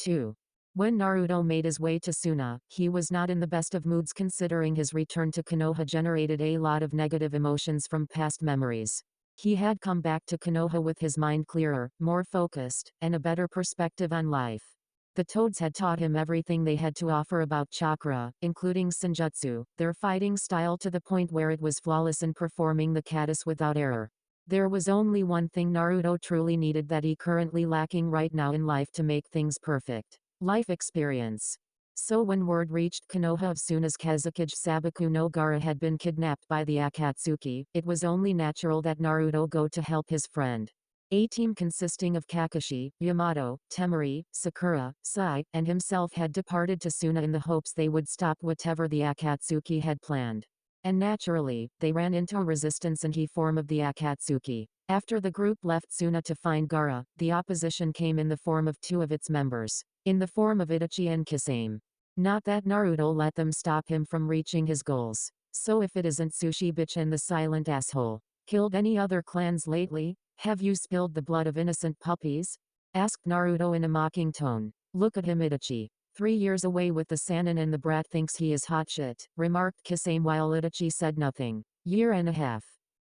2. When Naruto made his way to Suna, he was not in the best of moods considering his return to Konoha generated a lot of negative emotions from past memories. He had come back to Konoha with his mind clearer, more focused, and a better perspective on life. The Toads had taught him everything they had to offer about chakra, including senjutsu, their fighting style to the point where it was flawless in performing the katas without error. There was only one thing Naruto truly needed that he currently lacking right now in life to make things perfect. Life experience. So when word reached Konoha of Suna's Kazekage Sabaku no Gaara had been kidnapped by the Akatsuki, it was only natural that Naruto go to help his friend. A team consisting of Kakashi, Yamato, Temari, Sakura, Sai, and himself had departed to Suna in the hopes they would stop whatever the Akatsuki had planned. And naturally, they ran into a resistance in the form of the Akatsuki. After the group left Suna to find Gaara, the opposition came in the form of two of its members. In the form of Itachi and Kisame. Not that Naruto let them stop him from reaching his goals. So if it isn't Sushi Bitch and the silent asshole. Killed any other clans lately? Have you spilled the blood of innocent puppies? Asked Naruto in a mocking tone. Look at him Itachi. 3 years away with the Sannin and the brat thinks he is hot shit, remarked Kisame while Itachi said nothing. Year and a half.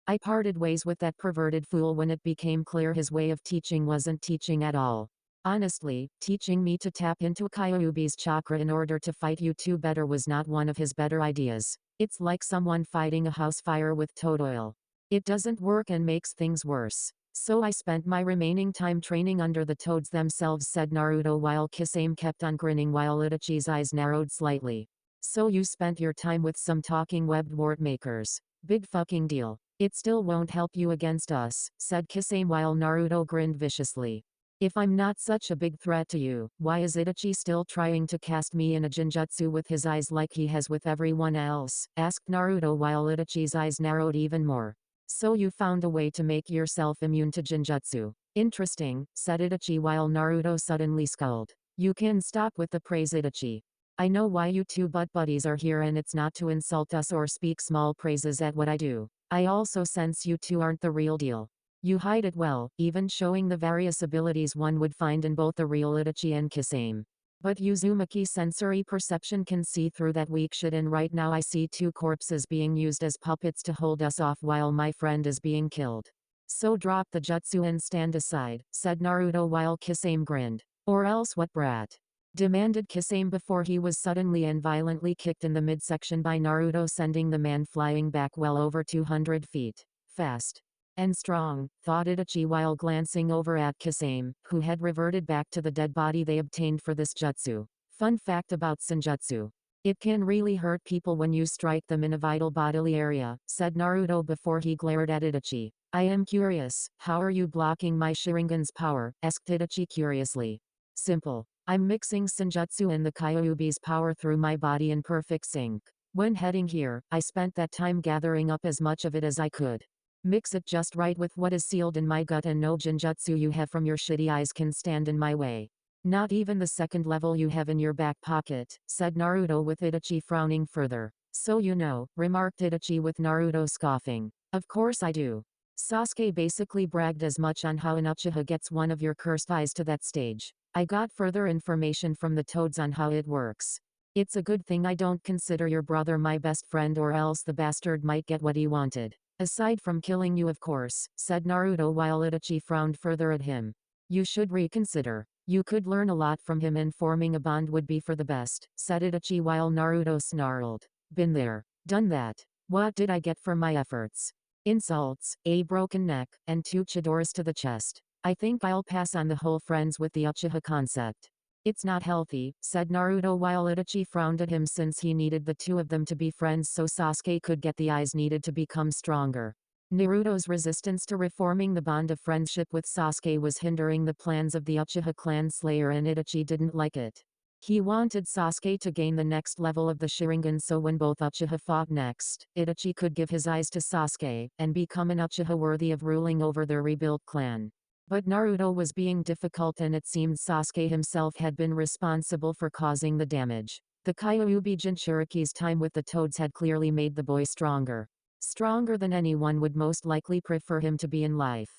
I parted ways with that perverted fool when it became clear his way of teaching wasn't teaching at all. Honestly, teaching me to tap into Kyuubi's chakra in order to fight you two better was not one of his better ideas. It's like someone fighting a house fire with toad oil. It doesn't work and makes things worse. So I spent my remaining time training under the toads themselves, said Naruto while Kisame kept on grinning while Itachi's eyes narrowed slightly. So you spent your time with some talking webbed wart makers. Big fucking deal. It still won't help you against us, said Kisame while Naruto grinned viciously. If I'm not such a big threat to you, why is Itachi still trying to cast me in a genjutsu with his eyes like he has with everyone else? Asked Naruto while Itachi's eyes narrowed even more. So you found a way to make yourself immune to genjutsu. Interesting, said Itachi while Naruto suddenly scowled. You can stop with the praise Itachi. I know why you two butt buddies are here and it's not to insult us or speak small praises at what I do. I also sense you two aren't the real deal. You hide it well, even showing the various abilities one would find in both the real Itachi and Kisame. But Uzumaki's sensory perception can see through that weak shit, and right now I see two corpses being used as puppets to hold us off while my friend is being killed. So drop the jutsu and stand aside, said Naruto while Kisame grinned. Or else what, brat? Demanded Kisame before he was suddenly and violently kicked in the midsection by Naruto, sending the man flying back well over 200 feet. Fast. And strong, thought Itachi while glancing over at Kisame, who had reverted back to the dead body they obtained for this jutsu. Fun fact about senjutsu. It can really hurt people when you strike them in a vital bodily area, said Naruto before he glared at Itachi. I am curious, how are you blocking my Sharingan's power? Asked Itachi curiously. Simple. I'm mixing senjutsu and the Kyuubi's power through my body in perfect sync. When heading here, I spent that time gathering up as much of it as I could. Mix it just right with what is sealed in my gut, and no genjutsu you have from your shitty eyes can stand in my way. Not even the second level you have in your back pocket, said Naruto with Itachi frowning further. So you know, remarked Itachi with Naruto scoffing. Of course I do. Sasuke basically bragged as much on how an Uchiha gets one of your cursed eyes to that stage. I got further information from the toads on how it works. It's a good thing I don't consider your brother my best friend, or else the bastard might get what he wanted. Aside from killing you, of course, said Naruto while Itachi frowned further at him. You should reconsider. You could learn a lot from him, and forming a bond would be for the best, said Itachi while Naruto snarled. Been there. Done that. What did I get for my efforts? Insults, a broken neck, and 2 Chidoras to the chest. I think I'll pass on the whole friends with the Uchiha concept. It's not healthy, said Naruto while Itachi frowned at him, since he needed the two of them to be friends so Sasuke could get the eyes needed to become stronger. Naruto's resistance to reforming the bond of friendship with Sasuke was hindering the plans of the Uchiha clan slayer, and Itachi didn't like it. He wanted Sasuke to gain the next level of the Sharingan, so when both Uchiha fought next, Itachi could give his eyes to Sasuke, and become an Uchiha worthy of ruling over their rebuilt clan. But Naruto was being difficult, and it seemed Sasuke himself had been responsible for causing the damage. The Kyuubi Jinchuriki's time with the toads had clearly made the boy stronger. Stronger than anyone would most likely prefer him to be in life.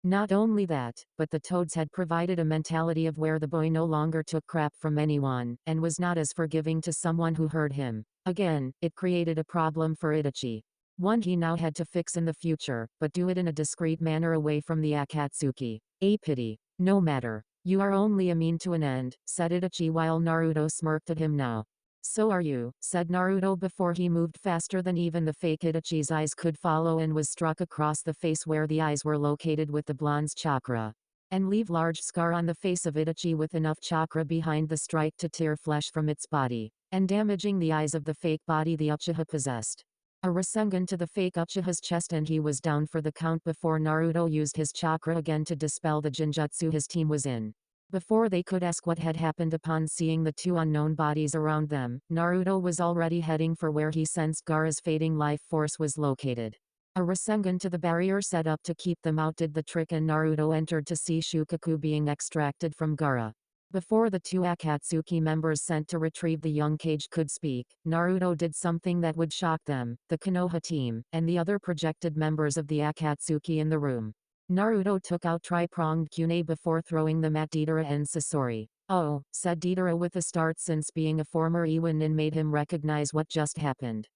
Not only that, but the toads had provided a mentality of where the boy no longer took crap from anyone, and was not as forgiving to someone who hurt him. Again, it created a problem for Itachi. One he now had to fix in the future, but do it in a discreet manner away from the Akatsuki. A pity. No matter. You are only a mean to an end, said Itachi while Naruto smirked at him now. So are you, said Naruto before he moved faster than even the fake Itachi's eyes could follow and was struck across the face where the eyes were located with the blonde's chakra. And leave large scar on the face of Itachi with enough chakra behind the strike to tear flesh from its body, and damaging the eyes of the fake body the Uchiha possessed. A Rasengan to the fake Uchiha's chest and he was down for the count before Naruto used his chakra again to dispel the Jinjutsu his team was in. Before they could ask what had happened upon seeing the two unknown bodies around them, Naruto was already heading for where he sensed Gaara's fading life force was located. A Rasengan to the barrier set up to keep them out did the trick and Naruto entered to see Shukaku being extracted from Gaara. Before the two Akatsuki members sent to retrieve the young Kage could speak, Naruto did something that would shock them, the Konoha team, and the other projected members of the Akatsuki in the room. Naruto took out tri-pronged kunai before throwing them at Deidara and Sasori. Oh, said Deidara with a start since being a former Iwanin made him recognize what just happened.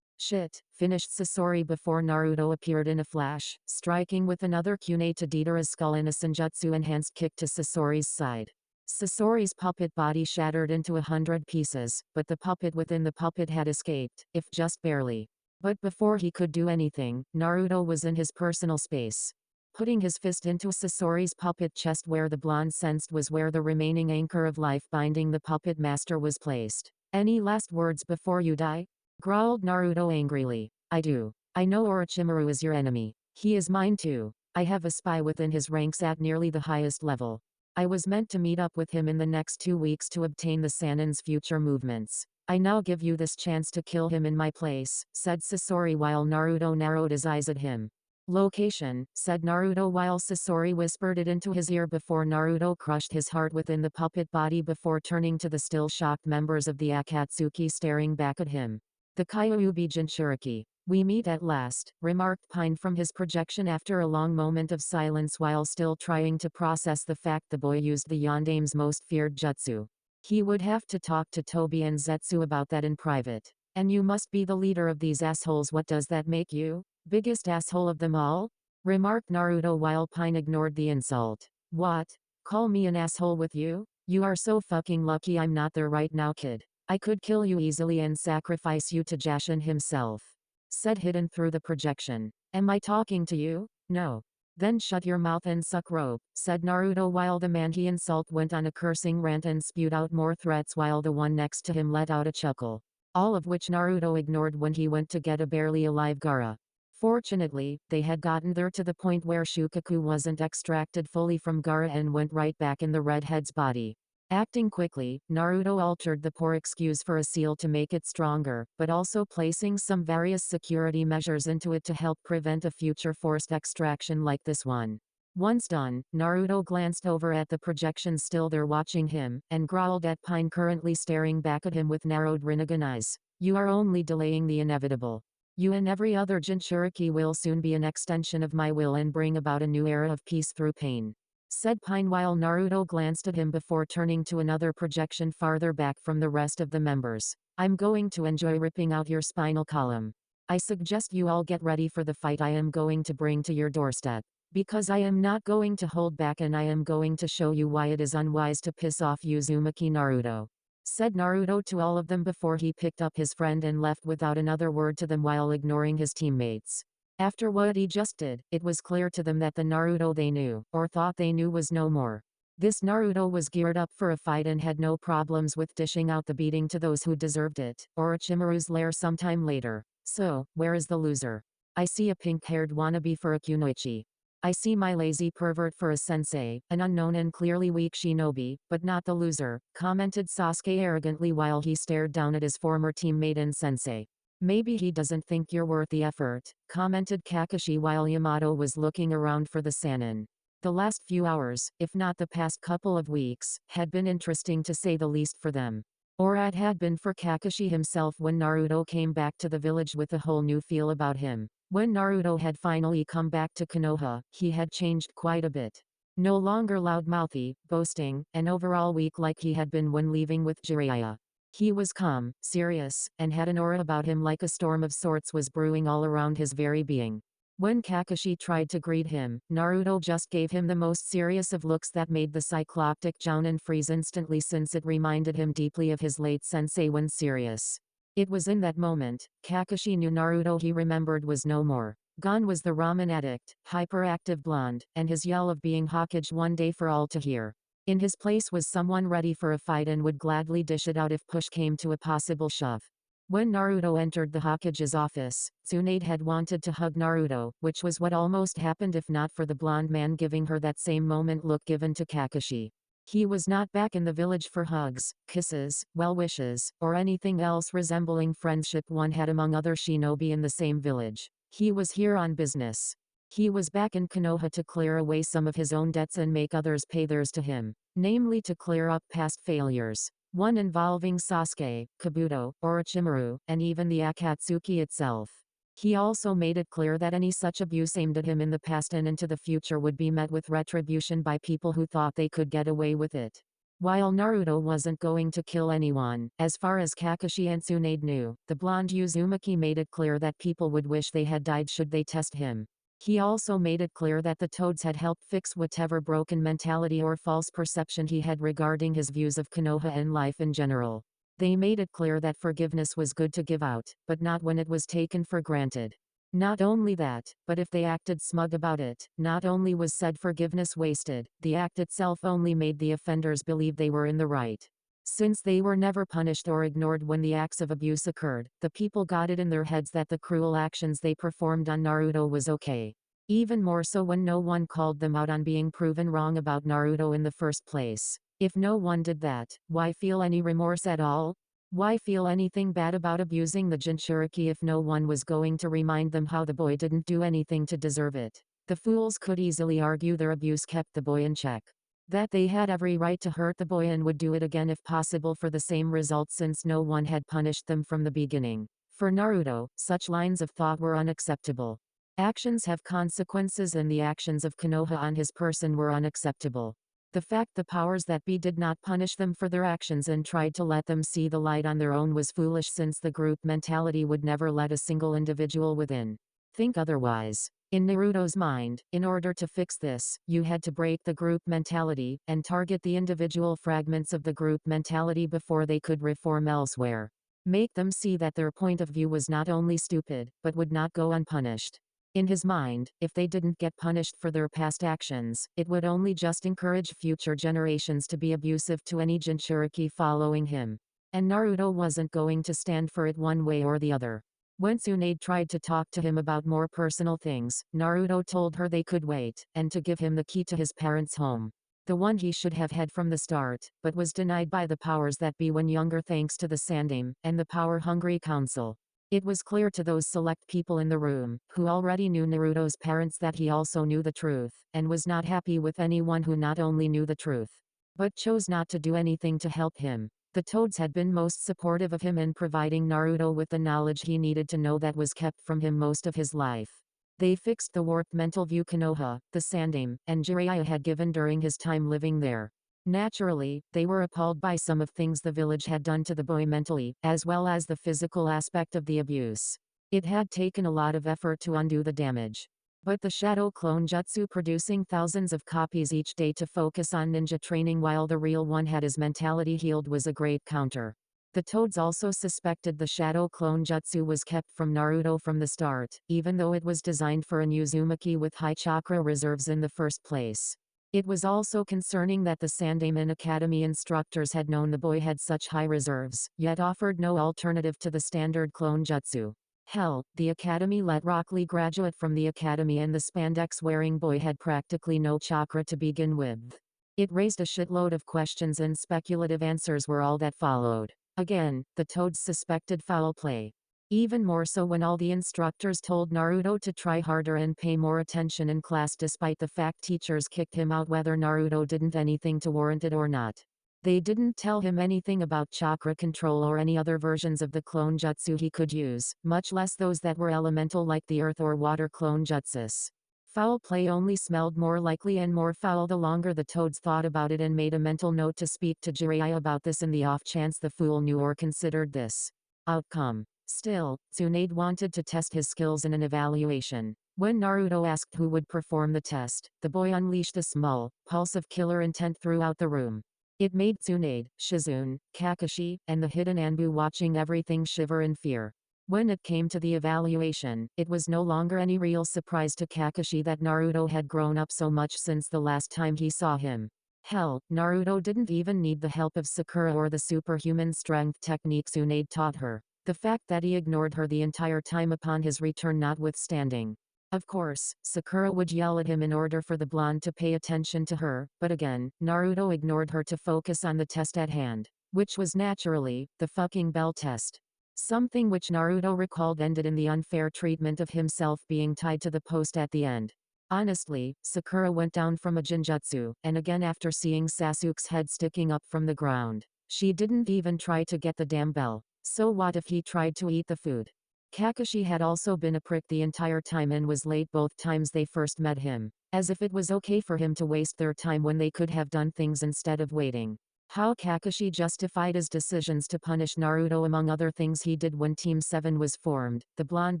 Shit, finished Sasori before Naruto appeared in a flash, striking with another kunai to Deidara's skull and a senjutsu-enhanced kick to Sasori's side. Sasori's puppet body shattered into 100 pieces, but the puppet within the puppet had escaped, if just barely. But before he could do anything, Naruto was in his personal space. Putting his fist into Sasori's puppet chest where the blonde sensed was where the remaining anchor of life binding the puppet master was placed. Any last words before you die? Growled Naruto angrily. I do. I know Orochimaru is your enemy. He is mine too. I have a spy within his ranks at nearly the highest level. I was meant to meet up with him in the next 2 weeks to obtain the Sannin's future movements. I now give you this chance to kill him in my place, said Sasori while Naruto narrowed his eyes at him. Location, said Naruto while Sasori whispered it into his ear before Naruto crushed his heart within the puppet body before turning to the still shocked members of the Akatsuki staring back at him. The Kyuubi Jinchuriki. We meet at last, remarked Pine from his projection after a long moment of silence while still trying to process the fact the boy used the Yondame's most feared jutsu. He would have to talk to Tobi and Zetsu about that in private. And you must be the leader of these assholes. What does that make you? Biggest asshole of them all? Remarked Naruto while Pine ignored the insult. What? Call me an asshole with you? You are so fucking lucky I'm not there right now, kid. I could kill you easily and sacrifice you to Jashin himself. Said hidden through the projection. Am I talking to you? No. Then shut your mouth and suck rope, said Naruto while the man he insulted went on a cursing rant and spewed out more threats while the one next to him let out a chuckle. All of which Naruto ignored when he went to get a barely alive Gaara. Fortunately, they had gotten there to the point where Shukaku wasn't extracted fully from Gaara and went right back in the redhead's body. Acting quickly, Naruto altered the poor excuse for a seal to make it stronger, but also placing some various security measures into it to help prevent a future forced extraction like this one. Once done, Naruto glanced over at the projection still there watching him, and growled at Pine currently staring back at him with narrowed Rinnegan eyes. You are only delaying the inevitable. You and every other Jinchuriki will soon be an extension of my will and bring about a new era of peace through pain. Said Pine while Naruto glanced at him before turning to another projection farther back from the rest of the members. I'm going to enjoy ripping out your spinal column. I suggest you all get ready for the fight I am going to bring to your doorstep. Because I am not going to hold back and I am going to show you why it is unwise to piss off Uzumaki Naruto. Said Naruto to all of them before he picked up his friend and left without another word to them while ignoring his teammates. After what he just did, it was clear to them that the Naruto they knew, or thought they knew was no more. This Naruto was geared up for a fight and had no problems with dishing out the beating to those who deserved it, or Orochimaru's lair sometime later. So, where is the loser? I see a pink-haired wannabe for a kunoichi. I see my lazy pervert for a sensei, an unknown and clearly weak shinobi, but not the loser, commented Sasuke arrogantly while he stared down at his former teammate and sensei. Maybe he doesn't think you're worth the effort, commented Kakashi while Yamato was looking around for the Sannin. The last few hours, if not the past couple of weeks, had been interesting to say the least for them. Or it had been for Kakashi himself when Naruto came back to the village with a whole new feel about him. When Naruto had finally come back to Konoha, he had changed quite a bit. No longer loudmouthy, boasting, and overall weak like he had been when leaving with Jiraiya. He was calm, serious, and had an aura about him like a storm of sorts was brewing all around his very being. When Kakashi tried to greet him, Naruto just gave him the most serious of looks that made the cycloptic Jounin freeze instantly since it reminded him deeply of his late sensei when serious. It was in that moment, Kakashi knew Naruto he remembered was no more. Gone was the ramen addict, hyperactive blonde, and his yell of being Hokage one day for all to hear. In his place was someone ready for a fight and would gladly dish it out if push came to a possible shove. When Naruto entered the Hokage's office, Tsunade had wanted to hug Naruto, which was what almost happened if not for the blonde man giving her that same moment look given to Kakashi. He was not back in the village for hugs, kisses, well wishes, or anything else resembling friendship one had among other shinobi in the same village. He was here on business. He was back in Konoha to clear away some of his own debts and make others pay theirs to him, namely to clear up past failures. One involving Sasuke, Kabuto, Orochimaru, and even the Akatsuki itself. He also made it clear that any such abuse aimed at him in the past and into the future would be met with retribution by people who thought they could get away with it. While Naruto wasn't going to kill anyone, as far as Kakashi and Tsunade knew, the blonde Uzumaki made it clear that people would wish they had died should they test him. He also made it clear that the Toads had helped fix whatever broken mentality or false perception he had regarding his views of Konoha and life in general. They made it clear that forgiveness was good to give out, but not when it was taken for granted. Not only that, but if they acted smug about it, not only was said forgiveness wasted, the act itself only made the offenders believe they were in the right. Since they were never punished or ignored when the acts of abuse occurred, the people got it in their heads that the cruel actions they performed on Naruto was okay. Even more so when no one called them out on being proven wrong about Naruto in the first place. If no one did that, why feel any remorse at all? Why feel anything bad about abusing the Jinchuriki if no one was going to remind them how the boy didn't do anything to deserve it? The fools could easily argue their abuse kept the boy in check. That they had every right to hurt the boy and would do it again if possible for the same result since no one had punished them from the beginning. For Naruto, such lines of thought were unacceptable. Actions have consequences and the actions of Konoha on his person were unacceptable. The fact the powers that be did not punish them for their actions and tried to let them see the light on their own was foolish since the group mentality would never let a single individual within think otherwise. In Naruto's mind, in order to fix this, you had to break the group mentality, and target the individual fragments of the group mentality before they could reform elsewhere. Make them see that their point of view was not only stupid, but would not go unpunished. In his mind, if they didn't get punished for their past actions, it would only just encourage future generations to be abusive to any Jinchuriki following him. And Naruto wasn't going to stand for it one way or the other. When Tsunade tried to talk to him about more personal things, Naruto told her they could wait, and to give him the key to his parents' home. The one he should have had from the start, but was denied by the powers that be when younger thanks to the Sandaime, and the power-hungry council. It was clear to those select people in the room, who already knew Naruto's parents that he also knew the truth, and was not happy with anyone who not only knew the truth, but chose not to do anything to help him. The Toads had been most supportive of him in providing Naruto with the knowledge he needed to know that was kept from him most of his life. They fixed the warped mental view Konoha, the Sandaime, and Jiraiya had given during his time living there. Naturally, they were appalled by some of things the village had done to the boy mentally, as well as the physical aspect of the abuse. It had taken a lot of effort to undo the damage. But the shadow clone jutsu producing thousands of copies each day to focus on ninja training while the real one had his mentality healed was a great counter. The Toads also suspected the shadow clone jutsu was kept from Naruto from the start, even though it was designed for an Uzumaki with high chakra reserves in the first place. It was also concerning that the Sandaime Academy instructors had known the boy had such high reserves, yet offered no alternative to the standard clone jutsu. Hell, the academy let Rock Lee graduate from the academy and the spandex-wearing boy had practically no chakra to begin with. It raised a shitload of questions and speculative answers were all that followed. Again, the Toads suspected foul play. Even more so when all the instructors told Naruto to try harder and pay more attention in class despite the fact teachers kicked him out whether Naruto didn't anything to warrant it or not. They didn't tell him anything about chakra control or any other versions of the clone jutsu he could use, much less those that were elemental like the earth or water clone jutsus. Foul play only smelled more likely and more foul the longer the toads thought about it and made a mental note to speak to Jiraiya about this in the off chance the fool knew or considered this outcome. Still, Tsunade wanted to test his skills in an evaluation. When Naruto asked who would perform the test, the boy unleashed a small pulse of killer intent throughout the room. It made Tsunade, Shizune, Kakashi, and the hidden Anbu watching everything shiver in fear. When it came to the evaluation, it was no longer any real surprise to Kakashi that Naruto had grown up so much since the last time he saw him. Hell, Naruto didn't even need the help of Sakura or the superhuman strength technique Tsunade taught her. The fact that he ignored her the entire time upon his return notwithstanding. Of course, Sakura would yell at him in order for the blonde to pay attention to her, but again, Naruto ignored her to focus on the test at hand. Which was naturally, the fucking bell test. Something which Naruto recalled ended in the unfair treatment of himself being tied to the post at the end. Honestly, Sakura went down from a jinjutsu, and again after seeing Sasuke's head sticking up from the ground. She didn't even try to get the damn bell. So what if he tried to eat the food? Kakashi had also been a prick the entire time and was late both times they first met him. As if it was okay for him to waste their time when they could have done things instead of waiting. How Kakashi justified his decisions to punish Naruto among other things he did when Team 7 was formed, the blonde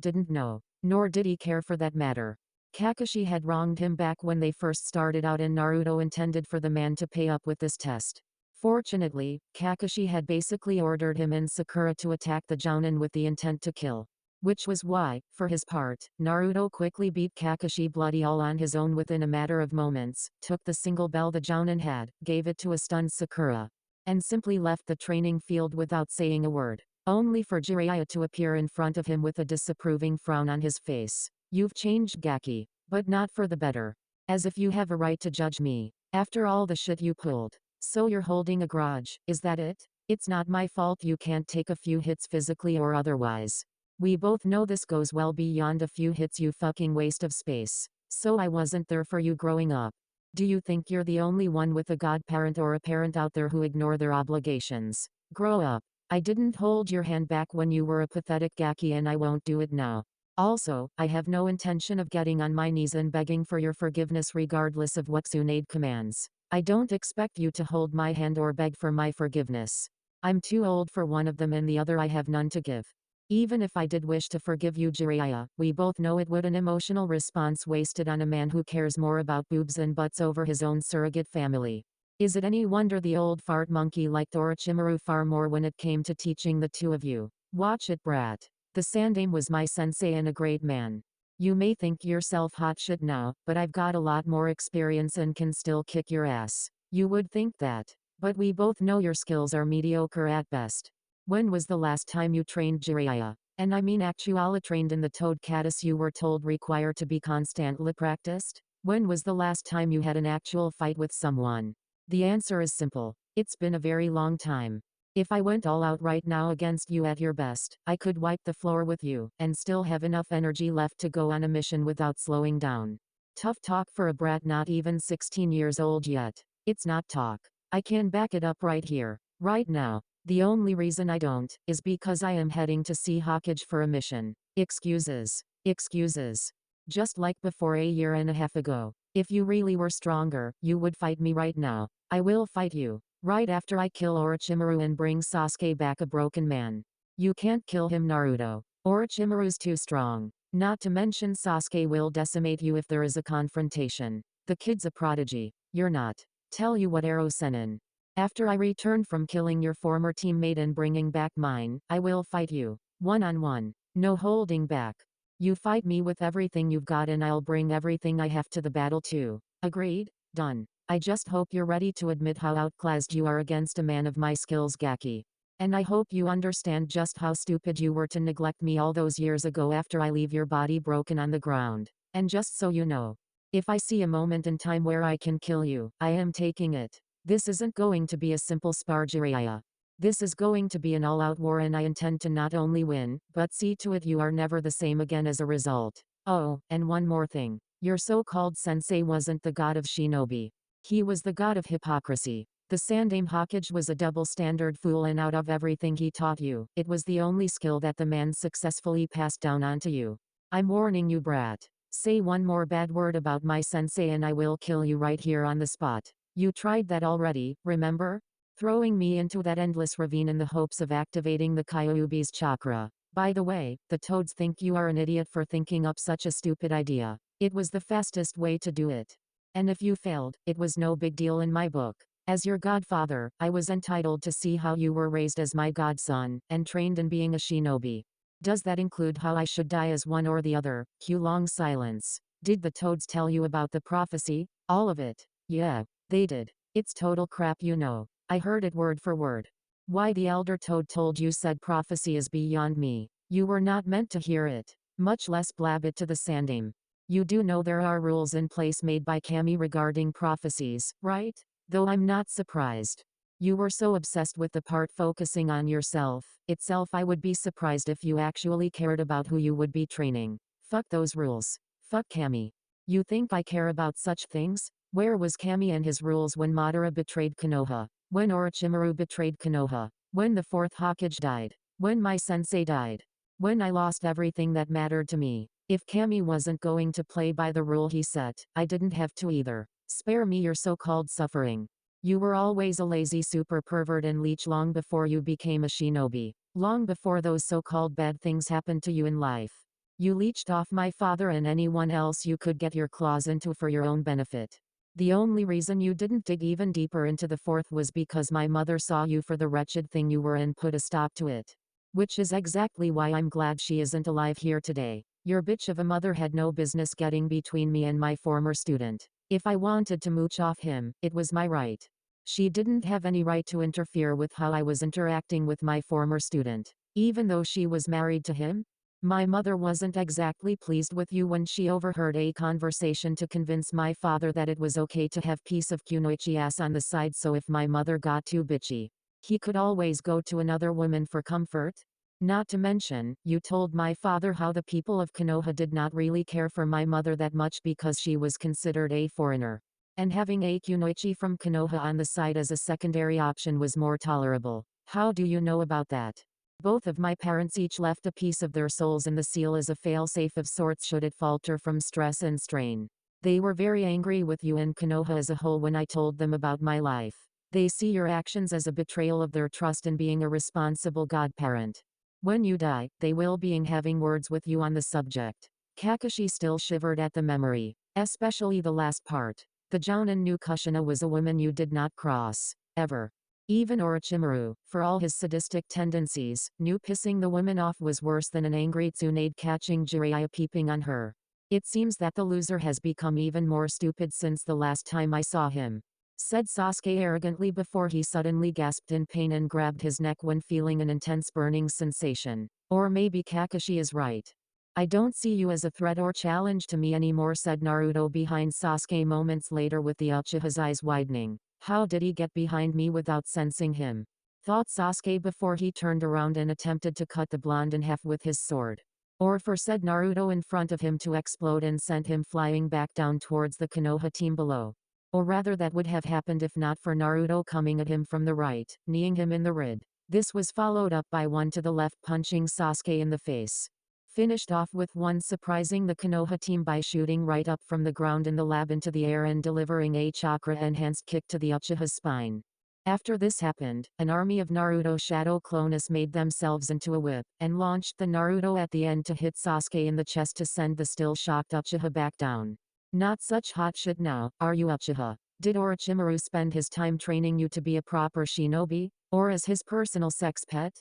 didn't know. Nor did he care for that matter. Kakashi had wronged him back when they first started out and Naruto intended for the man to pay up with this test. Fortunately, Kakashi had basically ordered him and Sakura to attack the Jounin with the intent to kill. Which was why, for his part, Naruto quickly beat Kakashi bloody all on his own within a matter of moments, took the single bell the Jounin had, gave it to a stunned Sakura, and simply left the training field without saying a word. Only for Jiraiya to appear in front of him with a disapproving frown on his face. You've changed, Gaki. But not for the better. As if you have a right to judge me. After all the shit you pulled. So you're holding a grudge, is that it? It's not my fault you can't take a few hits physically or otherwise. We both know this goes well beyond a few hits, you fucking waste of space. So I wasn't there for you growing up. Do you think you're the only one with a godparent or a parent out there who ignore their obligations? Grow up. I didn't hold your hand back when you were a pathetic Gaki and I won't do it now. Also, I have no intention of getting on my knees and begging for your forgiveness regardless of what Tsunade commands. I don't expect you to hold my hand or beg for my forgiveness. I'm too old for one of them and the other I have none to give. Even if I did wish to forgive you, Jiraiya, we both know it would an emotional response wasted on a man who cares more about boobs and butts over his own surrogate family. Is it any wonder the old fart monkey liked Orochimaru far more when it came to teaching the two of you? Watch it, brat. The Sandaime was my sensei and a great man. You may think yourself hot shit now, but I've got a lot more experience and can still kick your ass. You would think that. But we both know your skills are mediocre at best. When was the last time you trained, Jiraiya? And I mean actually trained in the toad catus you were told require to be constantly practiced? When was the last time you had an actual fight with someone? The answer is simple. It's been a very long time. If I went all out right now against you at your best, I could wipe the floor with you, and still have enough energy left to go on a mission without slowing down. Tough talk for a brat not even 16 years old yet. It's not talk. I can back it up right here, right now. The only reason I don't, is because I am heading to Sea Hawkage for a mission. Excuses. Excuses. Just like before a year and a half ago. If you really were stronger, you would fight me right now. I will fight you. Right after I kill Orochimaru and bring Sasuke back a broken man. You can't kill him, Naruto. Orochimaru's too strong. Not to mention Sasuke will decimate you if there is a confrontation. The kid's a prodigy. You're not. Tell you what, Ero Sennin. After I return from killing your former teammate and bringing back mine, I will fight you. One-on-one. No holding back. You fight me with everything you've got and I'll bring everything I have to the battle too. Agreed? Done. I just hope you're ready to admit how outclassed you are against a man of my skills, Gaki. And I hope you understand just how stupid you were to neglect me all those years ago after I leave your body broken on the ground. And just so you know, if I see a moment in time where I can kill you, I am taking it. This isn't going to be a simple spar, Jiraiya. This is going to be an all-out war and I intend to not only win, but see to it you are never the same again as a result. Oh, and one more thing. Your so-called sensei wasn't the god of Shinobi. He was the god of hypocrisy. The Sandaime Hokage was a double-standard fool, and out of everything he taught you, it was the only skill that the man successfully passed down onto you. I'm warning you, brat. Say one more bad word about my sensei and I will kill you right here on the spot. You tried that already, remember? Throwing me into that endless ravine in the hopes of activating the Kyuubi's chakra. By the way, the toads think you are an idiot for thinking up such a stupid idea. It was the fastest way to do it. And if you failed, it was no big deal in my book. As your godfather, I was entitled to see how you were raised as my godson, and trained in being a shinobi. Does that include how I should die as one or the other? Cue long silence. Did the toads tell you about the prophecy? All of it. Yeah, they did. It's total crap, you know. I heard it word for word. Why the elder toad told you said prophecy is beyond me. You were not meant to hear it, much less blab it to the Sandaime. You do know there are rules in place made by Kami regarding prophecies, right? Though I'm not surprised. You were so obsessed with the part focusing on yourself itself. I would be surprised if you actually cared about who you would be training. Fuck those rules. Fuck Kami. You think I care about such things? Where was Kami and his rules when Madara betrayed Konoha? When Orochimaru betrayed Konoha? When the fourth Hokage died? When my sensei died? When I lost everything that mattered to me? If Kami wasn't going to play by the rule he set, I didn't have to either. Spare me your so-called suffering. You were always a lazy super pervert and leech long before you became a shinobi. Long before those so-called bad things happened to you in life. You leeched off my father and anyone else you could get your claws into for your own benefit. The only reason you didn't dig even deeper into the fourth was because my mother saw you for the wretched thing you were and put a stop to it. Which is exactly why I'm glad she isn't alive here today. Your bitch of a mother had no business getting between me and my former student. If I wanted to mooch off him, it was my right. She didn't have any right to interfere with how I was interacting with my former student. Even though she was married to him? My mother wasn't exactly pleased with you when she overheard a conversation to convince my father that it was okay to have piece of kunoichi ass on the side, so if my mother got too bitchy, he could always go to another woman for comfort. Not to mention, you told my father how the people of Konoha did not really care for my mother that much because she was considered a foreigner. And having a kunoichi from Konoha on the side as a secondary option was more tolerable. How do you know about that? Both of my parents each left a piece of their souls in the seal as a failsafe of sorts should it falter from stress and strain. They were very angry with you and Konoha as a whole when I told them about my life. They see your actions as a betrayal of their trust in being a responsible godparent. When you die, they will be having words with you on the subject. Kakashi still shivered at the memory, especially the last part. The Jounin knew Kushina was a woman you did not cross, ever. Even Orochimaru, for all his sadistic tendencies, knew pissing the woman off was worse than an angry Tsunade catching Jiraiya peeping on her. It seems that the loser has become even more stupid since the last time I saw him, said Sasuke arrogantly before he suddenly gasped in pain and grabbed his neck when feeling an intense burning sensation. Or maybe Kakashi is right. I don't see you as a threat or challenge to me anymore, said Naruto behind Sasuke moments later with the Uchiha's eyes widening. How did he get behind me without sensing him? Thought Sasuke before he turned around and attempted to cut the blonde in half with his sword. Or for said Naruto in front of him to explode and sent him flying back down towards the Konoha team below. Or rather that would have happened if not for Naruto coming at him from the right, kneeing him in the rib. This was followed up by one to the left punching Sasuke in the face. Finished off with one surprising the Konoha team by shooting right up from the ground in the lab into the air and delivering a chakra-enhanced kick to the Uchiha's spine. After this happened, an army of Naruto shadow clones made themselves into a whip, and launched the Naruto at the end to hit Sasuke in the chest to send the still shocked Uchiha back down. Not such hot shit now, are you Uchiha? Did Orochimaru spend his time training you to be a proper shinobi? Or as his personal sex pet?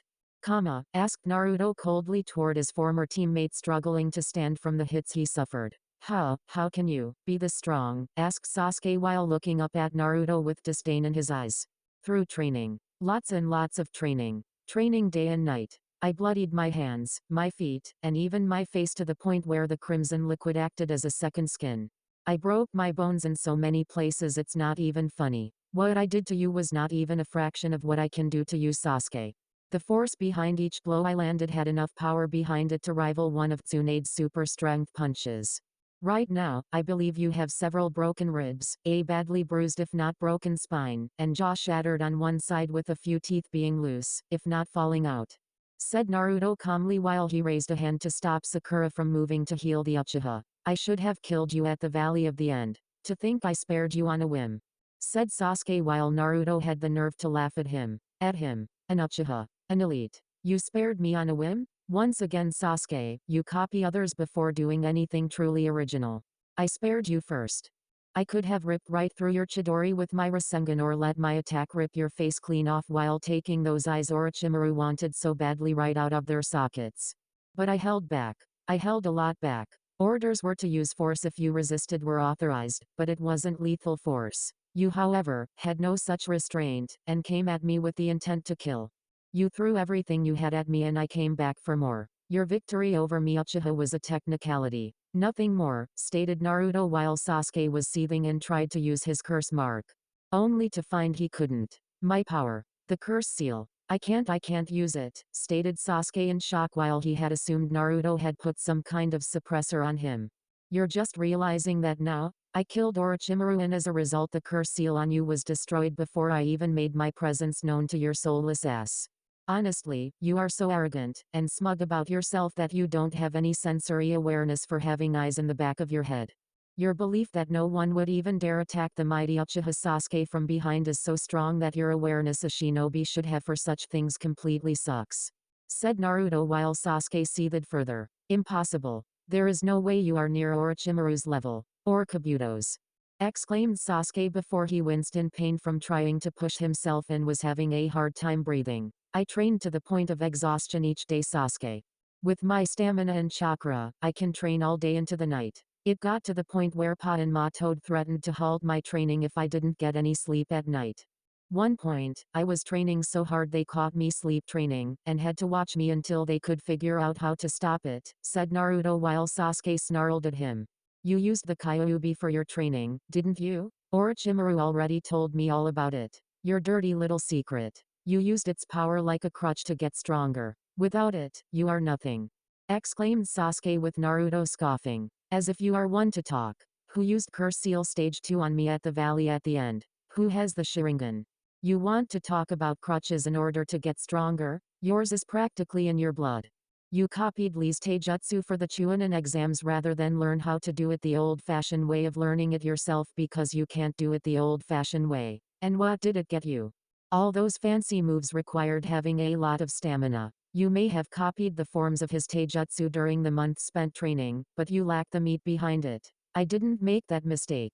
Asked Naruto coldly toward his former teammate struggling to stand from the hits he suffered. How can you be this strong? Asked Sasuke while looking up at Naruto with disdain in his eyes. Through training. Lots and lots of training. Training day and night. I bloodied my hands, my feet, and even my face to the point where the crimson liquid acted as a second skin. I broke my bones in so many places it's not even funny. What I did to you was not even a fraction of what I can do to you, Sasuke. The force behind each blow I landed had enough power behind it to rival one of Tsunade's super strength punches. Right now, I believe you have several broken ribs, a badly bruised if not broken spine, and jaw shattered on one side with a few teeth being loose, if not falling out," said Naruto calmly while he raised a hand to stop Sakura from moving to heal the Uchiha. "I should have killed you at the Valley of the End. To think I spared you on a whim," said Sasuke while Naruto had the nerve to laugh at him. At him. "An Uchiha. An elite. You spared me on a whim?" Once again Sasuke, you copy others before doing anything truly original. I spared you first. I could have ripped right through your Chidori with my Rasengan or let my attack rip your face clean off while taking those eyes Orochimaru wanted so badly right out of their sockets. But I held back. I held a lot back. Orders were to use force if you resisted were authorized, but it wasn't lethal force. You however, had no such restraint, and came at me with the intent to kill. You threw everything you had at me and I came back for more. Your victory over me Uchiha was a technicality. Nothing more, stated Naruto while Sasuke was seething and tried to use his curse mark. Only to find he couldn't. My power. The curse seal. I can't use it, stated Sasuke in shock while he had assumed Naruto had put some kind of suppressor on him. You're just realizing that now? I killed Orochimaru and as a result the curse seal on you was destroyed before I even made my presence known to your soulless ass. Honestly, you are so arrogant and smug about yourself that you don't have any sensory awareness for having eyes in the back of your head. Your belief that no one would even dare attack the mighty Uchiha Sasuke from behind is so strong that your awareness a shinobi should have for such things completely sucks," said Naruto while Sasuke seethed further. "Impossible. There is no way you are near Orochimaru's level, or Kabuto's," exclaimed Sasuke before he winced in pain from trying to push himself and was having a hard time breathing. "I trained to the point of exhaustion each day Sasuke. With my stamina and chakra, I can train all day into the night. It got to the point where Pa and Ma Toad threatened to halt my training if I didn't get any sleep at night. One point, I was training so hard they caught me sleep training, and had to watch me until they could figure out how to stop it," said Naruto while Sasuke snarled at him. "You used the Kyuubi for your training, didn't you? Orochimaru already told me all about it. Your dirty little secret. You used its power like a crutch to get stronger. Without it, you are nothing," exclaimed Sasuke with Naruto scoffing. "As if you are one to talk. Who used Curse Seal Stage 2 on me at the Valley at the End? Who has the Sharingan? You want to talk about crutches in order to get stronger? Yours is practically in your blood. You copied Lee's Taijutsu for the Chunin exams rather than learn how to do it the old-fashioned way of learning it yourself because you can't do it the old-fashioned way. And what did it get you? All those fancy moves required having a lot of stamina. You may have copied the forms of his taijutsu during the month spent training, but you lack the meat behind it. I didn't make that mistake.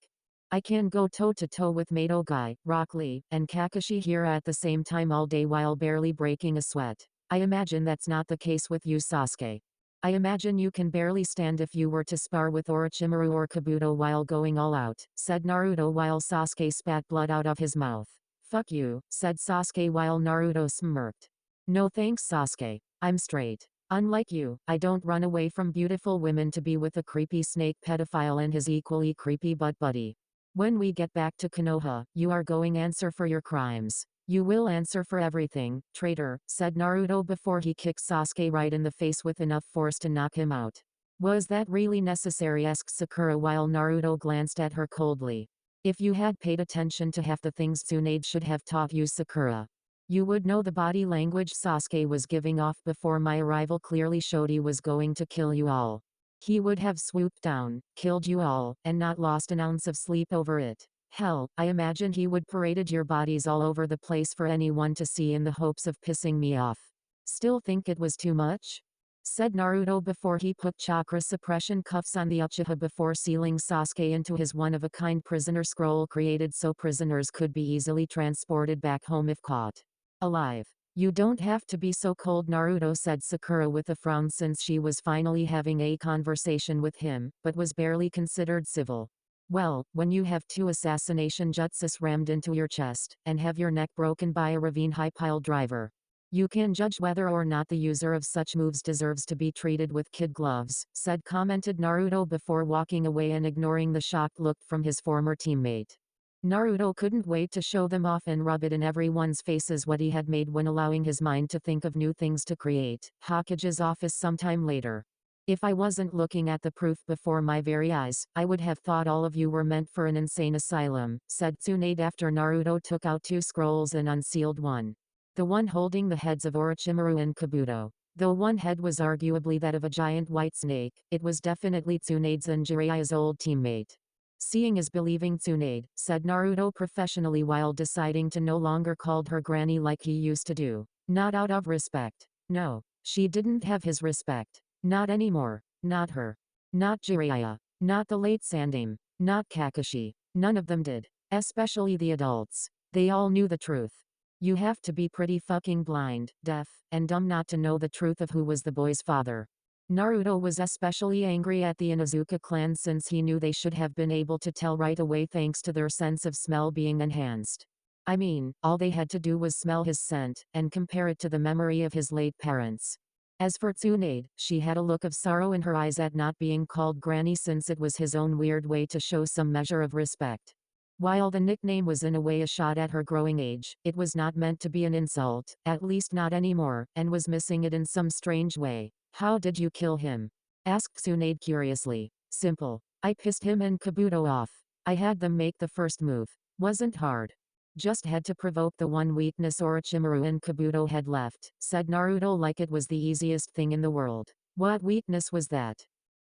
I can go toe-to-toe with Madogai, Rock Lee, and Kakashi here at the same time all day while barely breaking a sweat. I imagine that's not the case with you Sasuke. I imagine you can barely stand if you were to spar with Orochimaru or Kabuto while going all out," said Naruto while Sasuke spat blood out of his mouth. "Fuck you," said Sasuke while Naruto smirked. "No thanks Sasuke. I'm straight. Unlike you, I don't run away from beautiful women to be with a creepy snake pedophile and his equally creepy butt buddy. When we get back to Konoha, you are going answer for your crimes. You will answer for everything, traitor," said Naruto before he kicked Sasuke right in the face with enough force to knock him out. "Was that really necessary?" asked Sakura while Naruto glanced at her coldly. "If you had paid attention to half the things Tsunade should have taught you Sakura, you would know the body language Sasuke was giving off before my arrival clearly showed he was going to kill you all. He would have swooped down, killed you all, and not lost an ounce of sleep over it. Hell, I imagine he would paraded your bodies all over the place for anyone to see in the hopes of pissing me off. Still think it was too much?" said Naruto before he put chakra suppression cuffs on the Uchiha before sealing Sasuke into his one-of-a-kind prisoner scroll created so prisoners could be easily transported back home if caught alive. "You don't have to be so cold," Naruto said Sakura with a frown since she was finally having a conversation with him, but was barely considered civil. "Well, when you have 2 assassination jutsus rammed into your chest, and have your neck broken by a ravine-high pile driver, you can judge whether or not the user of such moves deserves to be treated with kid gloves," commented Naruto before walking away and ignoring the shocked look from his former teammate. Naruto couldn't wait to show them off and rub it in everyone's faces what he had made when allowing his mind to think of new things to create. Hokage's office sometime later. If I wasn't looking at the proof before my very eyes, I would have thought all of you were meant for an insane asylum, said Tsunade after Naruto took out 2 scrolls and unsealed one. The one holding the heads of Orochimaru and Kabuto. Though one head was arguably that of a giant white snake, it was definitely Tsunade's and Jiraiya's old teammate. Seeing is believing, Tsunade, said Naruto professionally while deciding to no longer call her granny like he used to do. Not out of respect. No, she didn't have his respect. Not anymore. Not her. Not Jiraiya. Not the late Sandaime. Not Kakashi. None of them did. Especially the adults. They all knew the truth. You have to be pretty fucking blind, deaf, and dumb not to know the truth of who was the boy's father. Naruto was especially angry at the Inuzuka clan since he knew they should have been able to tell right away thanks to their sense of smell being enhanced. I mean, all they had to do was smell his scent, and compare it to the memory of his late parents. As for Tsunade, she had a look of sorrow in her eyes at not being called granny since it was his own weird way to show some measure of respect. While the nickname was in a way a shot at her growing age, it was not meant to be an insult, at least not anymore, and was missing it in some strange way. How did you kill him? Asked Tsunade curiously. Simple. I pissed him and Kabuto off. I had them make the first move. Wasn't hard. Just had to provoke the one weakness Orochimaru and Kabuto had left, said Naruto like it was the easiest thing in the world. What weakness was that?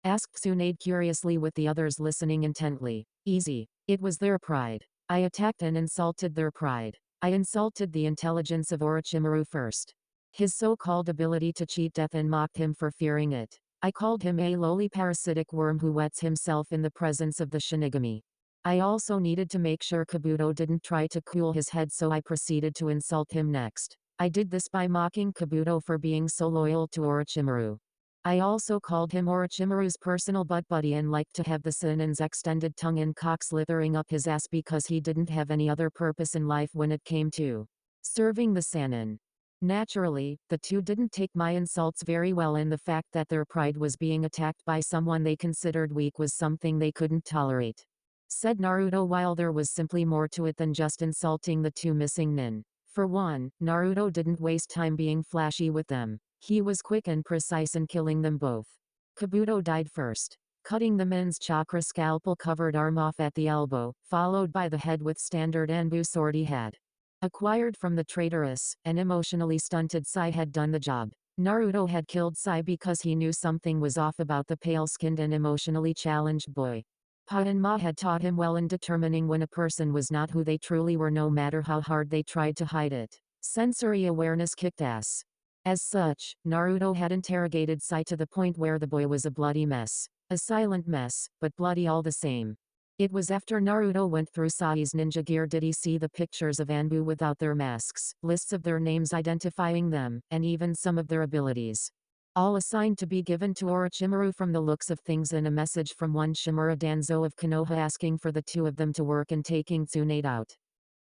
Asked Tsunade curiously with the others listening intently. Easy. It was their pride. I attacked and insulted their pride. I insulted the intelligence of Orochimaru first. His so-called ability to cheat death and mocked him for fearing it. I called him a lowly parasitic worm who wets himself in the presence of the Shinigami. I also needed to make sure Kabuto didn't try to cool his head, so I proceeded to insult him next. I did this by mocking Kabuto for being so loyal to Orochimaru. I also called him Orochimaru's personal butt buddy and liked to have the Sanin's extended tongue and cock slithering up his ass because he didn't have any other purpose in life when it came to serving the Sanin. Naturally, the two didn't take my insults very well, and the fact that their pride was being attacked by someone they considered weak was something they couldn't tolerate. Said Naruto while there was simply more to it than just insulting the two missing nin. For one, Naruto didn't waste time being flashy with them. He was quick and precise in killing them both. Kabuto died first, cutting the nin's chakra scalpel covered arm off at the elbow, followed by the head with standard Anbu sword he had acquired from the traitorous and emotionally stunted Sai had done the job. Naruto had killed Sai because he knew something was off about the pale-skinned and emotionally challenged boy. Pa and Ma had taught him well in determining when a person was not who they truly were, no matter how hard they tried to hide it. Sensory awareness kicked ass. As such, Naruto had interrogated Sai to the point where the boy was a bloody mess. A silent mess, but bloody all the same. It was after Naruto went through Sai's ninja gear did he see the pictures of Anbu without their masks, lists of their names identifying them, and even some of their abilities. All assigned to be given to Orochimaru from the looks of things, and a message from one Shimura Danzo of Konoha asking for the two of them to work and taking Tsunade out.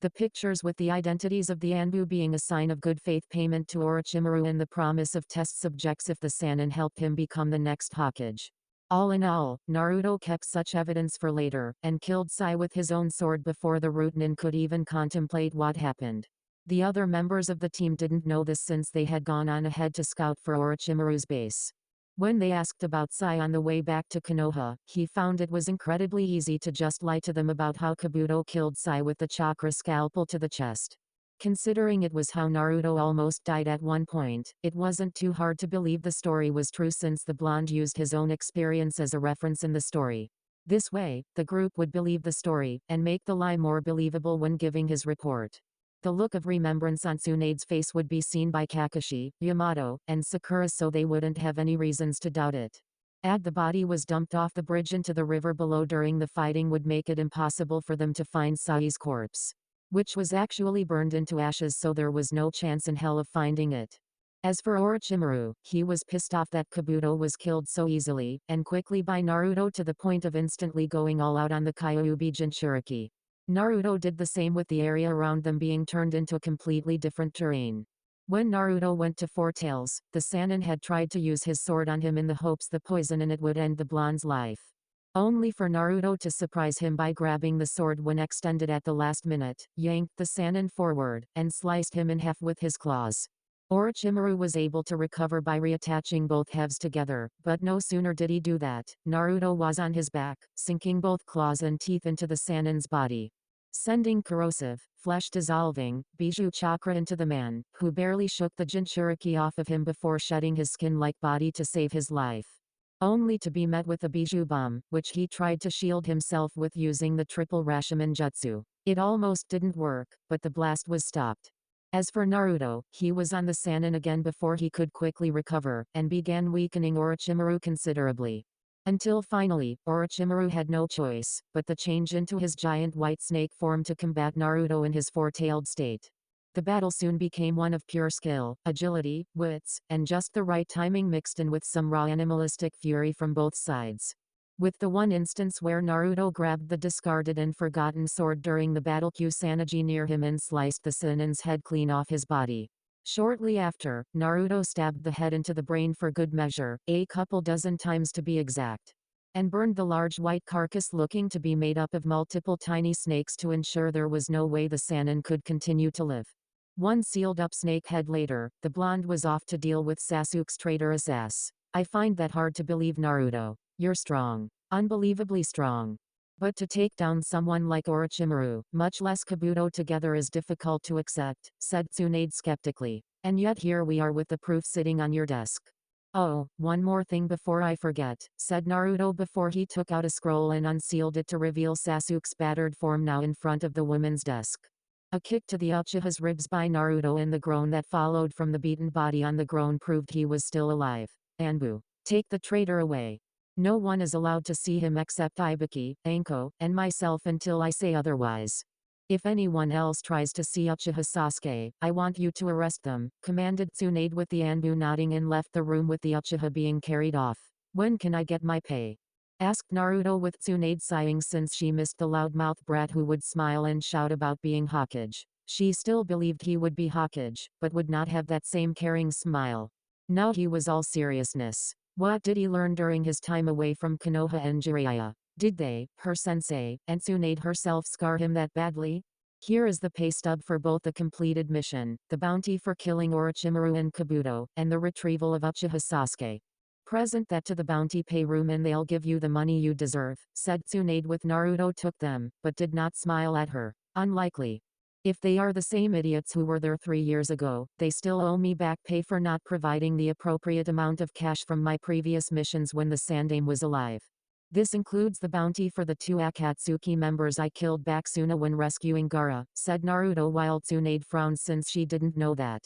The pictures with the identities of the Anbu being a sign of good faith payment to Orochimaru and the promise of test subjects if the Sannin helped him become the next Hokage. All in all, Naruto kept such evidence for later, and killed Sai with his own sword before the root nin could even contemplate what happened. The other members of the team didn't know this since they had gone on ahead to scout for Orochimaru's base. When they asked about Sai on the way back to Konoha, he found it was incredibly easy to just lie to them about how Kabuto killed Sai with the chakra scalpel to the chest. Considering it was how Naruto almost died at one point, it wasn't too hard to believe the story was true since the blonde used his own experience as a reference in the story. This way, the group would believe the story, and make the lie more believable when giving his report. The look of remembrance on Tsunade's face would be seen by Kakashi, Yamato, and Sakura, so they wouldn't have any reasons to doubt it. Add the body was dumped off the bridge into the river below during the fighting would make it impossible for them to find Sai's corpse, which was actually burned into ashes, so there was no chance in hell of finding it. As for Orochimaru, he was pissed off that Kabuto was killed so easily, and quickly by Naruto to the point of instantly going all out on the Kyuubi Jinchuriki. Naruto did the same with the area around them being turned into completely different terrain. When Naruto went to Four Tails, the Sannin had tried to use his sword on him in the hopes the poison in it would end the blonde's life. Only for Naruto to surprise him by grabbing the sword when extended at the last minute, yanked the Sannin forward, and sliced him in half with his claws. Orochimaru was able to recover by reattaching both halves together, but no sooner did he do that, Naruto was on his back, sinking both claws and teeth into the Sannin's body, sending corrosive, flesh-dissolving, Bijou chakra into the man, who barely shook the Jinchuriki off of him before shedding his skin-like body to save his life. Only to be met with a Bijou bomb, which he tried to shield himself with using the triple Rashomon jutsu. It almost didn't work, but the blast was stopped. As for Naruto, he was on the Sannin again before he could quickly recover, and began weakening Orochimaru considerably. Until finally, Orochimaru had no choice, but to change into his giant white snake form to combat Naruto in his four-tailed state. The battle soon became one of pure skill, agility, wits, and just the right timing mixed in with some raw animalistic fury from both sides. With the one instance where Naruto grabbed the discarded and forgotten sword during the battle Kusanagi near him and sliced the Sannin's head clean off his body. Shortly after, Naruto stabbed the head into the brain for good measure, a couple dozen times to be exact, and burned the large white carcass looking to be made up of multiple tiny snakes to ensure there was no way the Sannin could continue to live. One sealed up snake head later, the blonde was off to deal with Sasuke's traitorous ass. I find that hard to believe, Naruto. You're strong. Unbelievably strong. But to take down someone like Orochimaru, much less Kabuto together, is difficult to accept, said Tsunade skeptically. And yet here we are with the proof sitting on your desk. Oh, one more thing before I forget, said Naruto before he took out a scroll and unsealed it to reveal Sasuke's battered form now in front of the woman's desk. A kick to the Uchiha's ribs by Naruto and the groan that followed from the beaten body on the groan proved he was still alive. Anbu, take the traitor away. No one is allowed to see him except Ibiki, Anko, and myself until I say otherwise. If anyone else tries to see Uchiha Sasuke, I want you to arrest them, commanded Tsunade with the Anbu nodding and left the room with the Uchiha being carried off. When can I get my pay? Asked Naruto with Tsunade sighing since she missed the loudmouth brat who would smile and shout about being Hokage. She still believed he would be Hokage, but would not have that same caring smile. Now he was all seriousness. What did he learn during his time away from Konoha and Jiraiya? Did they, her sensei, and Tsunade herself scar him that badly? Here is the pay stub for both the completed mission, the bounty for killing Orochimaru and Kabuto, and the retrieval of Uchiha Sasuke. Present that to the bounty pay room and they'll give you the money you deserve, said Tsunade with Naruto took them, but did not smile at her. Unlikely. If they are the same idiots who were there 3 years ago, they still owe me back pay for not providing the appropriate amount of cash from my previous missions when the Sandaime was alive. This includes the bounty for the 2 Akatsuki members I killed back Suna when rescuing Gaara, said Naruto while Tsunade frowned since she didn't know that.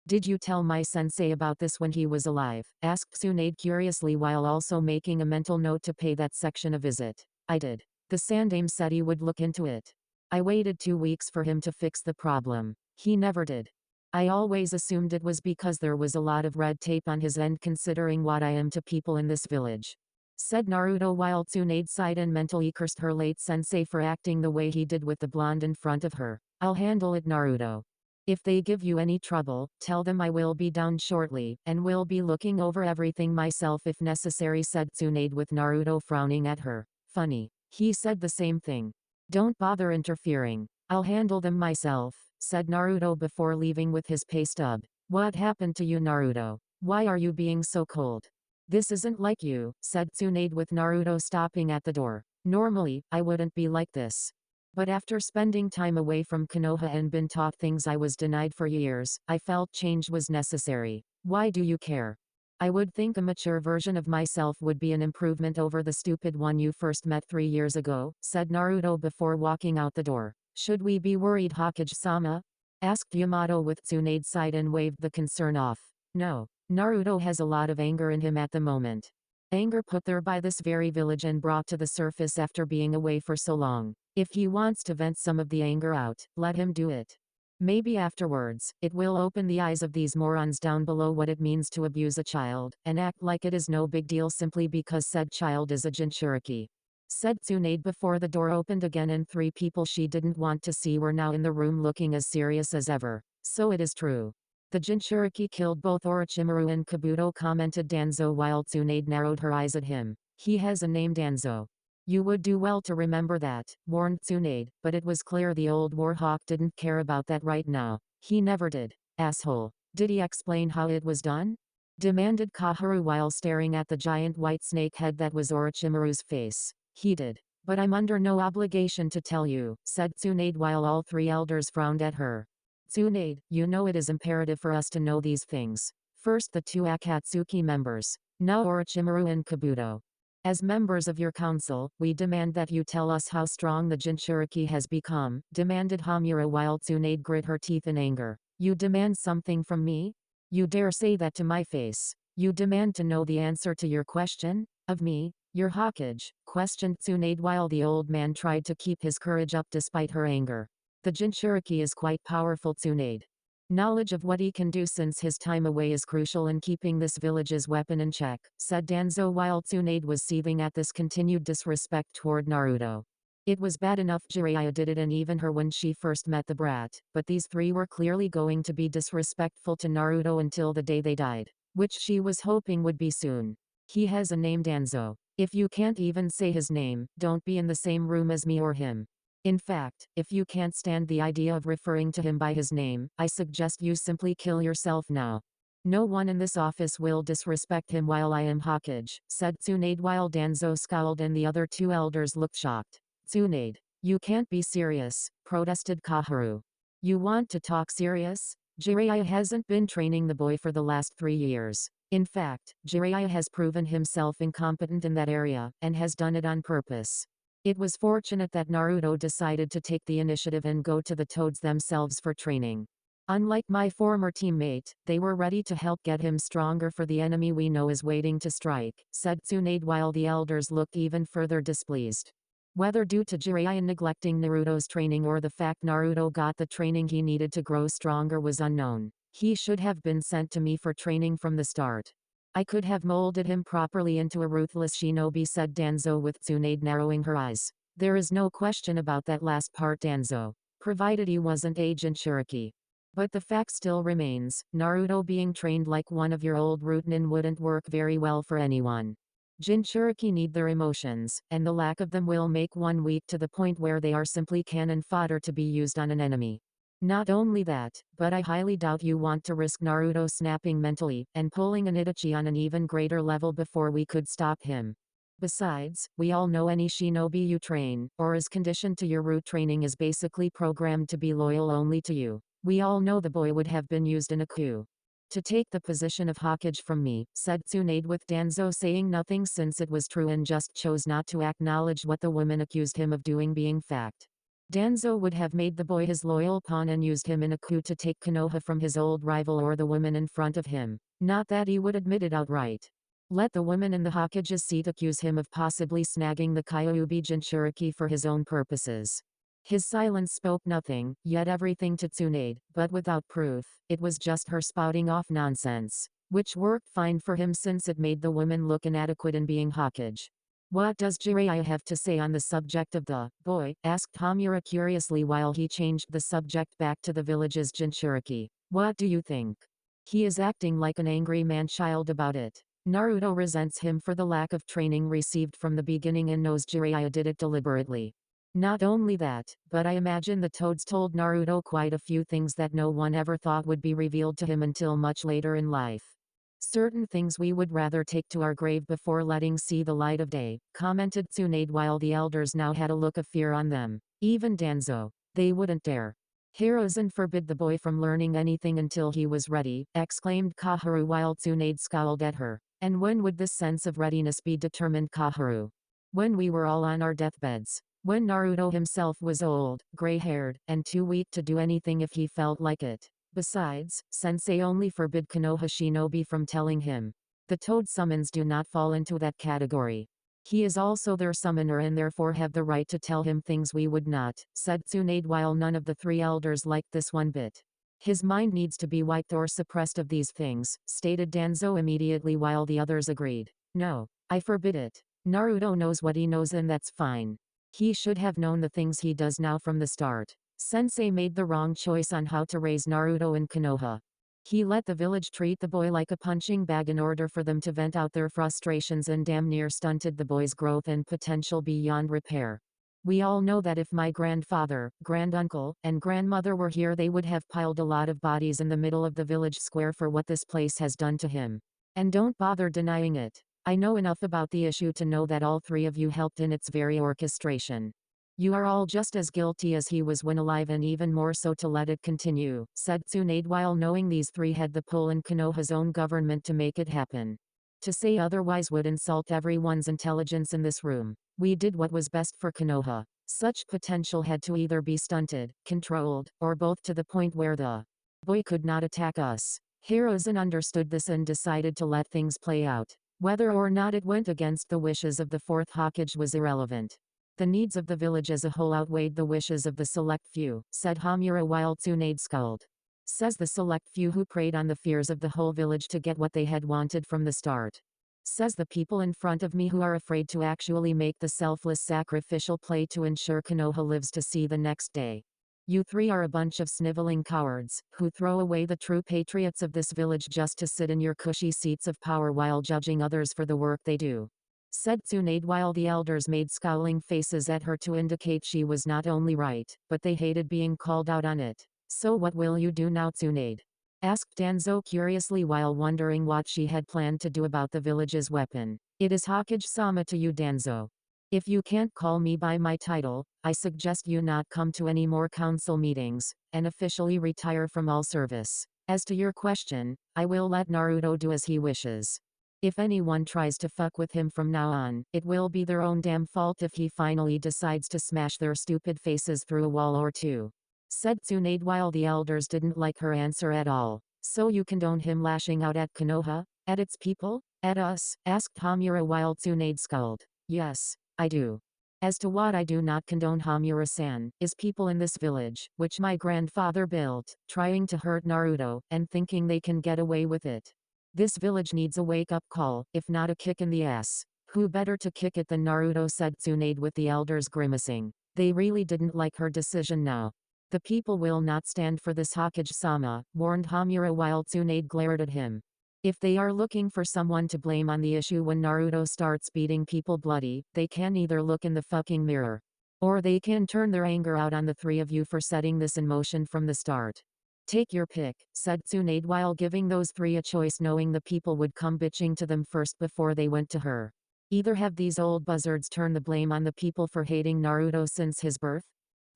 Did you tell my sensei about this when he was alive? Asked Tsunade curiously while also making a mental note to pay that section a visit. I did. The Sandaime said he would look into it. I waited 2 weeks for him to fix the problem. He never did. I always assumed it was because there was a lot of red tape on his end considering what I am to people in this village, said Naruto while Tsunade sighed and mentally cursed her late sensei for acting the way he did with the blonde in front of her. I'll handle it, Naruto. If they give you any trouble, tell them I will be down shortly, and will be looking over everything myself if necessary, said Tsunade with Naruto frowning at her. Funny. He said the same thing. Don't bother interfering. I'll handle them myself, said Naruto before leaving with his pay stub. What happened to you, Naruto? Why are you being so cold? This isn't like you, said Tsunade with Naruto stopping at the door. Normally, I wouldn't be like this. But after spending time away from Konoha and been taught things I was denied for years, I felt change was necessary. Why do you care? I would think a mature version of myself would be an improvement over the stupid one you first met 3 years ago, said Naruto before walking out the door. Should we be worried, Hokage-sama? Asked Yamato with Tsunade sighed and waved the concern off. No. Naruto has a lot of anger in him at the moment. Anger put there by this very village and brought to the surface after being away for so long. If he wants to vent some of the anger out, let him do it. Maybe afterwards, it will open the eyes of these morons down below what it means to abuse a child, and act like it is no big deal simply because said child is a Jinchuriki, said Tsunade before the door opened again and 3 people she didn't want to see were now in the room looking as serious as ever. So it is true. The Jinchuriki killed both Orochimaru and Kabuto, commented Danzo while Tsunade narrowed her eyes at him. He has a name, Danzo. You would do well to remember that, warned Tsunade, but it was clear the old warhawk didn't care about that right now. He never did. Asshole. Did he explain how it was done? Demanded Kaharu while staring at the giant white snake head that was Orochimaru's face. He did. But I'm under no obligation to tell you, said Tsunade while all three elders frowned at her. Tsunade, you know it is imperative for us to know these things. First the two Akatsuki members. Now Orochimaru and Kabuto. As members of your council, we demand that you tell us how strong the Jinchuriki has become, demanded Hamura while Tsunade grit her teeth in anger. You demand something from me? You dare say that to my face? You demand to know the answer to your question? Of me? Your Hokage? Questioned Tsunade while the old man tried to keep his courage up despite her anger. The Jinchuriki is quite powerful, Tsunade. Knowledge of what he can do since his time away is crucial in keeping this village's weapon in check, said Danzo while Tsunade was seething at this continued disrespect toward Naruto. It was bad enough Jiraiya did it and even her when she first met the brat, but these three were clearly going to be disrespectful to Naruto until the day they died, which she was hoping would be soon. He has a name, Danzo. If you can't even say his name, don't be in the same room as me or him. In fact, if you can't stand the idea of referring to him by his name, I suggest you simply kill yourself now. No one in this office will disrespect him while I am Hokage, said Tsunade while Danzo scowled and the other two elders looked shocked. Tsunade, you can't be serious, protested Kaharu. You want to talk serious? Jiraiya hasn't been training the boy for the last 3 years. In fact, Jiraiya has proven himself incompetent in that area, and has done it on purpose. It was fortunate that Naruto decided to take the initiative and go to the Toads themselves for training. Unlike my former teammate, they were ready to help get him stronger for the enemy we know is waiting to strike, said Tsunade while the elders looked even further displeased. Whether due to Jiraiya neglecting Naruto's training or the fact Naruto got the training he needed to grow stronger was unknown. He should have been sent to me for training from the start. I could have molded him properly into a ruthless shinobi, said Danzo with Tsunade narrowing her eyes. There is no question about that last part, Danzo. Provided he wasn't a Jinchuriki. But the fact still remains, Naruto being trained like one of your old Rootnin wouldn't work very well for anyone. Jinchuriki need their emotions, and the lack of them will make one weak to the point where they are simply cannon fodder to be used on an enemy. Not only that, but I highly doubt you want to risk Naruto snapping mentally, and pulling an Itachi on an even greater level before we could stop him. Besides, we all know any shinobi you train, or is conditioned to your root training is basically programmed to be loyal only to you. We all know the boy would have been used in a coup. To take the position of Hokage from me, said Tsunade with Danzo saying nothing since it was true and just chose not to acknowledge what the woman accused him of doing being fact. Danzo would have made the boy his loyal pawn and used him in a coup to take Konoha from his old rival or the woman in front of him. Not that he would admit it outright. Let the woman in the Hokage's seat accuse him of possibly snagging the Kyuubi Jinchuriki for his own purposes. His silence spoke nothing, yet everything to Tsunade, but without proof. It was just her spouting off nonsense. Which worked fine for him since it made the woman look inadequate in being Hokage. What does Jiraiya have to say on the subject of the boy? Asked Hamura curiously while he changed the subject back to the village's Jinchuriki. What do you think? He is acting like an angry man-child about it. Naruto resents him for the lack of training received from the beginning and knows Jiraiya did it deliberately. Not only that, but I imagine the Toads told Naruto quite a few things that no one ever thought would be revealed to him until much later in life. Certain things we would rather take to our grave before letting see the light of day, commented Tsunade while the elders now had a look of fear on them. Even Danzo. They wouldn't dare. Hiruzen forbid the boy from learning anything until he was ready, exclaimed Kaharu while Tsunade scowled at her. And when would this sense of readiness be determined, Kaharu? When we were all on our deathbeds. When Naruto himself was old, gray-haired, and too weak to do anything if he felt like it. Besides, Sensei only forbid Konoha Shinobi from telling him. The Toad summons do not fall into that category. He is also their summoner and therefore have the right to tell him things we would not, said Tsunade while none of the three elders liked this one bit. His mind needs to be wiped or suppressed of these things, stated Danzo immediately while the others agreed. No, I forbid it. Naruto knows what he knows and that's fine. He should have known the things he does now from the start. Sensei made the wrong choice on how to raise Naruto and Konoha. He let the village treat the boy like a punching bag in order for them to vent out their frustrations and damn near stunted the boy's growth and potential beyond repair. We all know that if my grandfather, granduncle, and grandmother were here they would have piled a lot of bodies in the middle of the village square for what this place has done to him. And don't bother denying it. I know enough about the issue to know that all three of you helped in its very orchestration. You are all just as guilty as he was when alive and even more so to let it continue, said Tsunade while knowing these three had the pull in Konoha's own government to make it happen. To say otherwise would insult everyone's intelligence in this room. We did what was best for Konoha. Such potential had to either be stunted, controlled, or both to the point where the boy could not attack us. Hiruzen understood this and decided to let things play out. Whether or not it went against the wishes of the fourth Hokage was irrelevant. The needs of the village as a whole outweighed the wishes of the select few, said Hamura while Tsunade sculled. Says the select few who preyed on the fears of the whole village to get what they had wanted from the start. Says the people in front of me who are afraid to actually make the selfless sacrificial play to ensure Konoha lives to see the next day. You three are a bunch of sniveling cowards, who throw away the true patriots of this village just to sit in your cushy seats of power while judging others for the work they do. Said Tsunade while the elders made scowling faces at her to indicate she was not only right, but they hated being called out on it. So what will you do now, Tsunade? Asked Danzo curiously while wondering what she had planned to do about the village's weapon. It is Hokage-sama to you, Danzo. If you can't call me by my title, I suggest you not come to any more council meetings, and officially retire from all service. As to your question, I will let Naruto do as he wishes. If anyone tries to fuck with him from now on, it will be their own damn fault if he finally decides to smash their stupid faces through a wall or two. Said Tsunade while the elders didn't like her answer at all. So you condone him lashing out at Konoha? At its people? At us? Asked Hamura while Tsunade sculled. Yes, I do. As to what I do not condone, Hamura-san, is people in this village, which my grandfather built, trying to hurt Naruto, and thinking they can get away with it. This village needs a wake-up call, if not a kick in the ass. Who better to kick it than Naruto, said Tsunade with the elders grimacing. They really didn't like her decision now. The people will not stand for this, Hokage-sama, warned Hamura while Tsunade glared at him. If they are looking for someone to blame on the issue when Naruto starts beating people bloody, they can either look in the fucking mirror. Or they can turn their anger out on the three of you for setting this in motion from the start. Take your pick, said Tsunade while giving those three a choice knowing the people would come bitching to them first before they went to her. Either have these old buzzards turn the blame on the people for hating Naruto since his birth,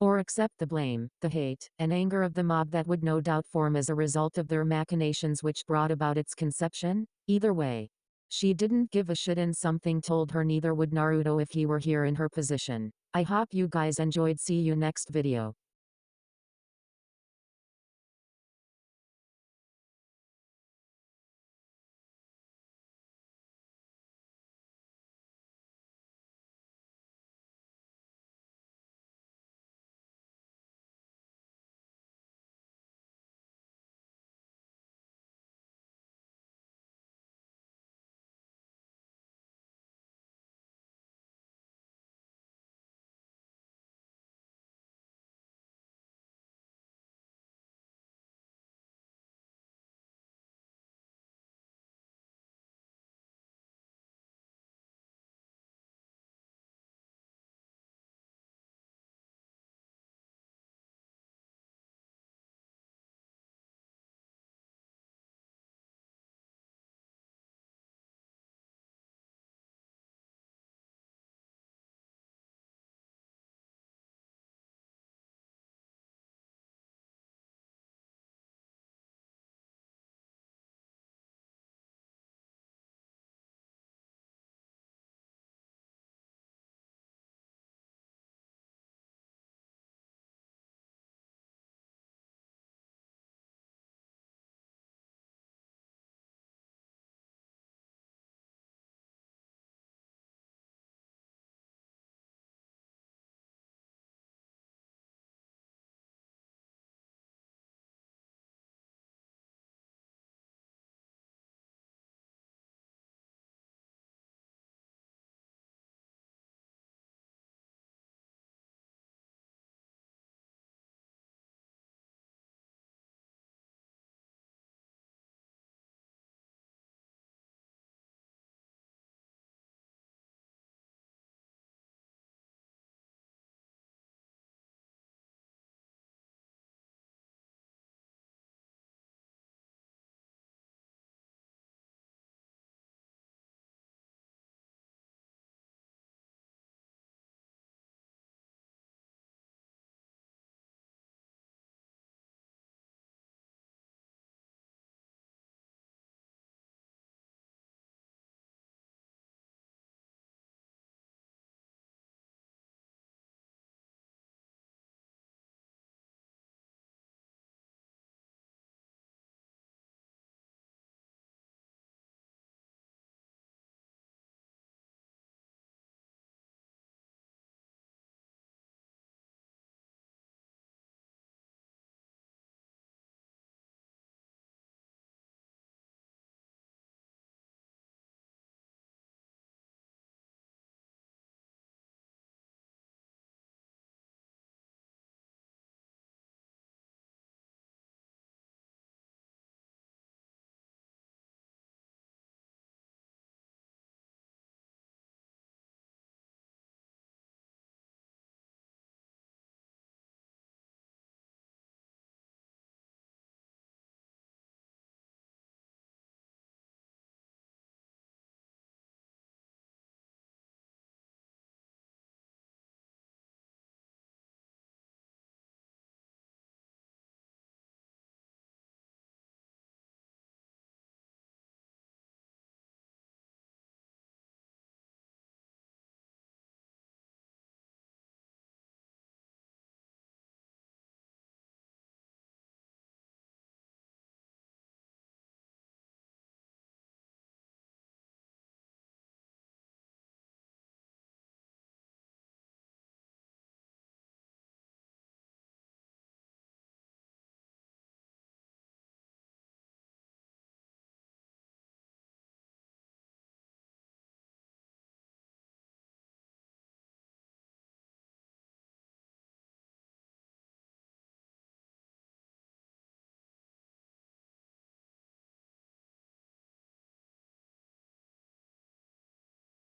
or accept the blame, the hate, and anger of the mob that would no doubt form as a result of their machinations which brought about its conception. Either way, she didn't give a shit, and something told her neither would Naruto if he were here in her position. I hope you guys enjoyed. See you next video.